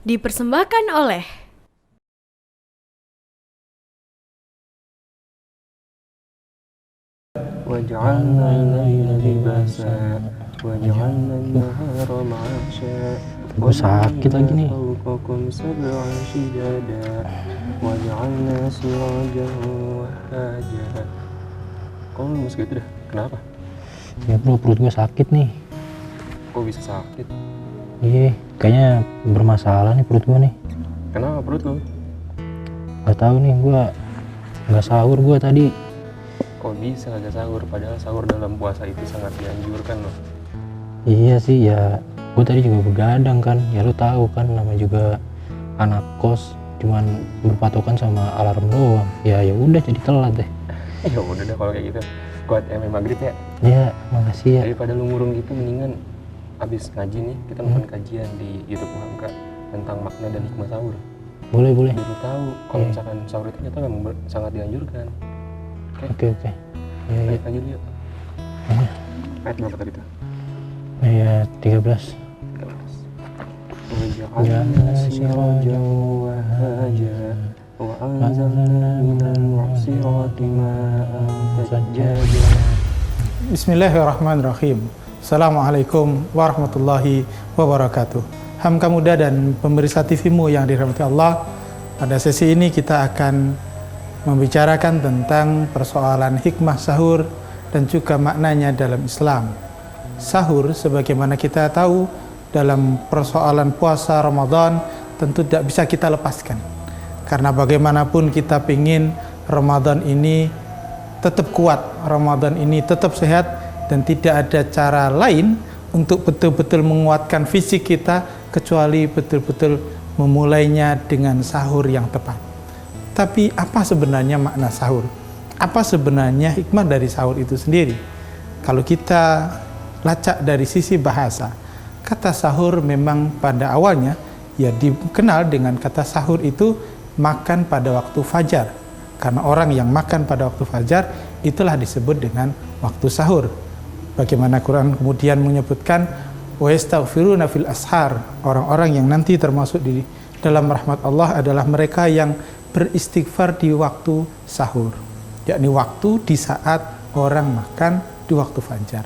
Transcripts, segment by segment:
Dipersembahkan oleh وجعلنا الليل لباسا وجعلنا النهار معاشا Gue sakit lagi nih. فوقكم سبعا شدادا وجعلنا سراجا وهاجا. Kok lu lemes gitu dah? Kenapa? Ya bro, perut gue sakit nih. Kok bisa sakit? Iya, kayaknya bermasalah nih perut gue nih. Kenapa perut lu? Gak tahu nih, gue nggak sahur gue tadi. Kok bisa agak sahur? Padahal sahur dalam puasa itu sangat dianjurkan loh. Iya sih ya, gue tadi juga begadang kan. Ya lu tahu kan, namanya juga anak kos, cuman berpatokan sama alarm doang. Ya udah jadi telat deh. Ya udah dah kalau kayak gitu. Kuat ME maghrib ya. Ya makasih ya. Daripada lu ngurung gitu, mendingan abis ngaji nih kita nonton kajian di YouTube Hamka tentang makna dan hikmah sahur. Boleh. Biar lu tahu kalau misalkan sahur itu ternyata memang sangat dianjurkan. Oke. Ya. Ayat aja dulu yuk. Ya. Ayat berapa tadi tuh? Ayat 13. 13. وَجَعَلْنَا سِرَاجًا وَهَّاجًا وَأَنزَلْنَا مِنَ الْمُعْصِرَاتِ مَاءً ثَجَّاجًا. Bismillahirrahmanirrahim. Assalamualaikum warahmatullahi wabarakatuh. Hamka Muda dan pemirsa TV-mu yang dirahmati Allah, pada sesi ini kita akan membicarakan tentang persoalan hikmah sahur dan juga maknanya dalam Islam. Sahur, sebagaimana kita tahu, dalam persoalan puasa Ramadan tentu tidak bisa kita lepaskan. Karena bagaimanapun kita ingin Ramadan ini tetap kuat, Ramadan ini tetap sehat, dan tidak ada cara lain untuk betul-betul menguatkan fisik kita kecuali betul-betul memulainya dengan sahur yang tepat. Tapi apa sebenarnya makna sahur? Apa sebenarnya hikmah dari sahur itu sendiri? Kalau kita lacak dari sisi bahasa, kata sahur memang pada awalnya ya dikenal dengan kata sahur itu makan pada waktu fajar. Karena orang yang makan pada waktu fajar itulah disebut dengan waktu sahur. Bagaimana Quran kemudian menyebutkan wa yastaghfiruna fil ashar, orang-orang yang nanti termasuk di dalam rahmat Allah adalah mereka yang beristighfar di waktu sahur, yakni waktu di saat orang makan di waktu fajar.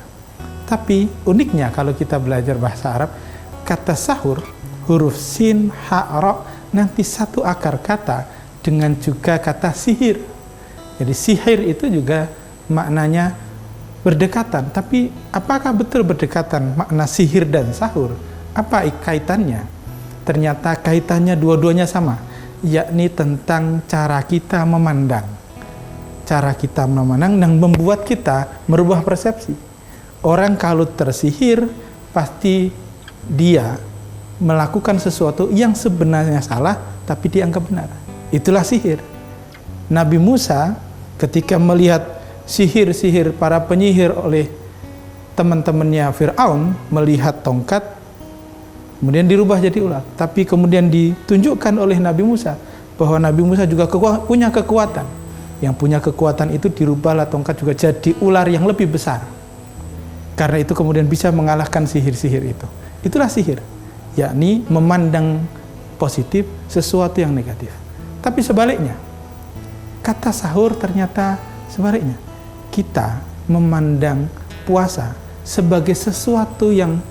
Tapi uniknya kalau kita belajar bahasa Arab, kata sahur, huruf sin, ha, ro, nanti satu akar kata dengan juga kata sihir. Jadi sihir itu juga maknanya berdekatan. Tapi apakah betul berdekatan makna sihir dan sahur? Apa kaitannya? Ternyata kaitannya dua-duanya sama, yakni tentang cara kita memandang. Cara kita memandang yang membuat kita merubah persepsi. Orang kalau tersihir, pasti dia melakukan sesuatu yang sebenarnya salah, tapi dianggap benar. Itulah sihir. Nabi Musa ketika melihat sihir-sihir para penyihir oleh teman-temannya Fir'aun, melihat tongkat, kemudian dirubah jadi ular. Tapi kemudian ditunjukkan oleh Nabi Musa, bahwa Nabi Musa juga punya kekuatan. Yang punya kekuatan itu dirubahlah tongkat juga jadi ular yang lebih besar. Karena itu kemudian bisa mengalahkan sihir-sihir itu. Itulah sihir, yakni memandang positif sesuatu yang negatif. Tapi sebaliknya, kata sahur ternyata sebaliknya. Kita memandang puasa sebagai sesuatu yang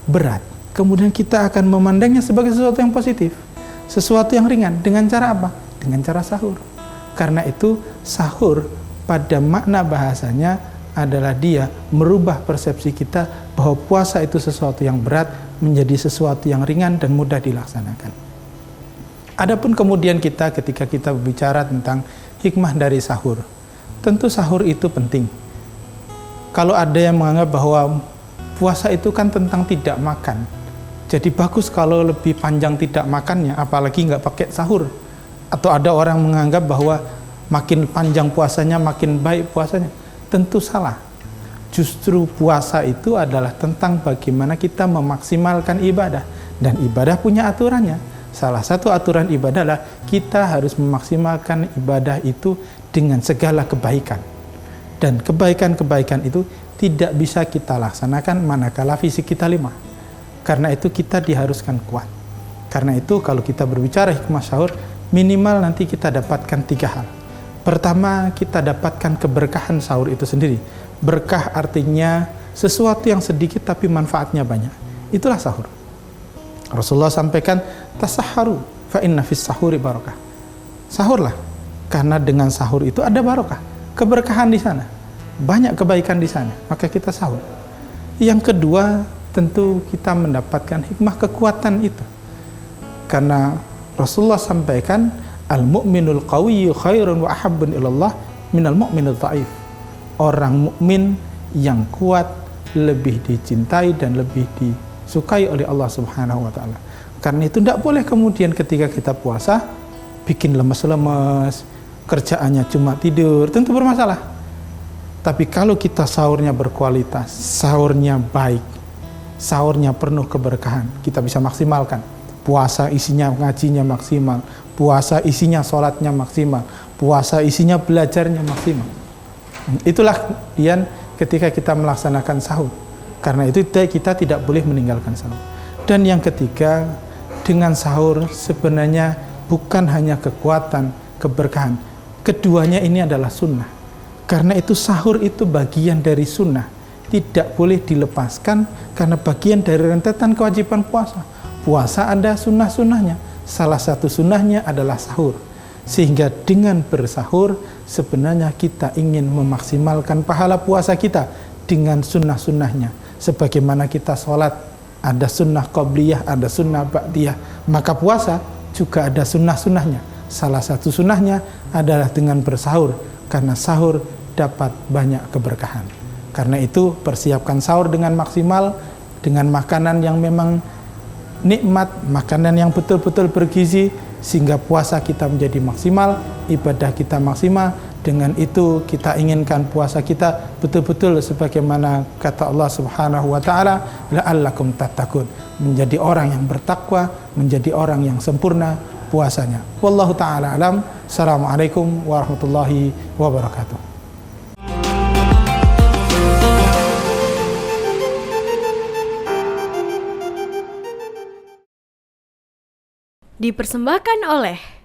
berat. Kemudian kita akan memandangnya sebagai sesuatu yang positif. Sesuatu yang ringan. Dengan cara apa? Dengan cara sahur. Karena itu sahur pada makna bahasanya adalah dia merubah persepsi kita bahwa puasa itu sesuatu yang berat menjadi sesuatu yang ringan dan mudah dilaksanakan. Adapun kemudian kita ketika kita berbicara tentang hikmah dari sahur, tentu sahur itu penting. Kalau ada yang menganggap bahwa puasa itu kan tentang tidak makan, jadi bagus kalau lebih panjang tidak makannya, apalagi nggak pakai sahur. Atau ada orang menganggap bahwa makin panjang puasanya makin baik puasanya. Tentu salah. Justru puasa itu adalah tentang bagaimana kita memaksimalkan ibadah. Dan ibadah punya aturannya. Salah satu aturan ibadah adalah kita harus memaksimalkan ibadah itu dengan segala kebaikan. Dan kebaikan-kebaikan itu tidak bisa kita laksanakan manakala fisik kita lemah. Karena itu kita diharuskan kuat. Karena itu kalau kita berbicara hikmah sahur, minimal nanti kita dapatkan 3 hal. Pertama, kita dapatkan keberkahan sahur itu sendiri. Berkah artinya sesuatu yang sedikit tapi manfaatnya banyak. Itulah sahur. Rasulullah sampaikan, tasahharu fa inna fis sahuri barakah. Sahurlah, karena dengan sahur itu ada barokah, keberkahan di sana, banyak kebaikan di sana, maka kita sahur. Yang kedua, tentu kita mendapatkan hikmah kekuatan itu. Karena Rasulullah sampaikan, al-mu'minul qawiyyu khairun wa ahabbun ilallah minal mu'minul dha'if. Orang mukmin yang kuat lebih dicintai dan lebih disukai oleh Allah Subhanahu wa taala. Karena itu tidak boleh kemudian ketika kita puasa bikin lemes-lemes, kerjaannya cuma tidur, tentu bermasalah. Tapi kalau kita sahurnya berkualitas, sahurnya baik, sahurnya penuh keberkahan, kita bisa maksimalkan. Puasa isinya ngajinya maksimal, puasa isinya sholatnya maksimal, puasa isinya belajarnya maksimal. Itulah kemudian ketika kita melaksanakan sahur. Karena itu kita tidak boleh meninggalkan sahur. Dan yang ketiga, dengan sahur sebenarnya bukan hanya kekuatan, keberkahan. Keduanya ini adalah sunnah. Karena itu sahur itu bagian dari sunnah. Tidak boleh dilepaskan karena bagian dari rentetan kewajiban puasa. Puasa ada sunnah-sunnahnya. Salah satu sunnahnya adalah sahur. Sehingga dengan bersahur sebenarnya kita ingin memaksimalkan pahala puasa kita dengan sunnah-sunnahnya. Sebagaimana kita sholat ada sunnah qobliyah, ada sunnah ba'diyah, maka puasa juga ada sunnah-sunnahnya. Salah satu sunnahnya adalah dengan bersahur, karena sahur dapat banyak keberkahan. Karena itu persiapkan sahur dengan maksimal, dengan makanan yang memang nikmat, makanan yang betul-betul bergizi, sehingga puasa kita menjadi maksimal, ibadah kita maksimal. Dengan itu kita inginkan puasa kita betul-betul sebagaimana kata Allah Subhanahu wa taala, la'allakum tattaqun, menjadi orang yang bertakwa, menjadi orang yang sempurna puasanya. Wallahu taala alam. Assalamualaikum warahmatullahi wabarakatuh. Dipersembahkan oleh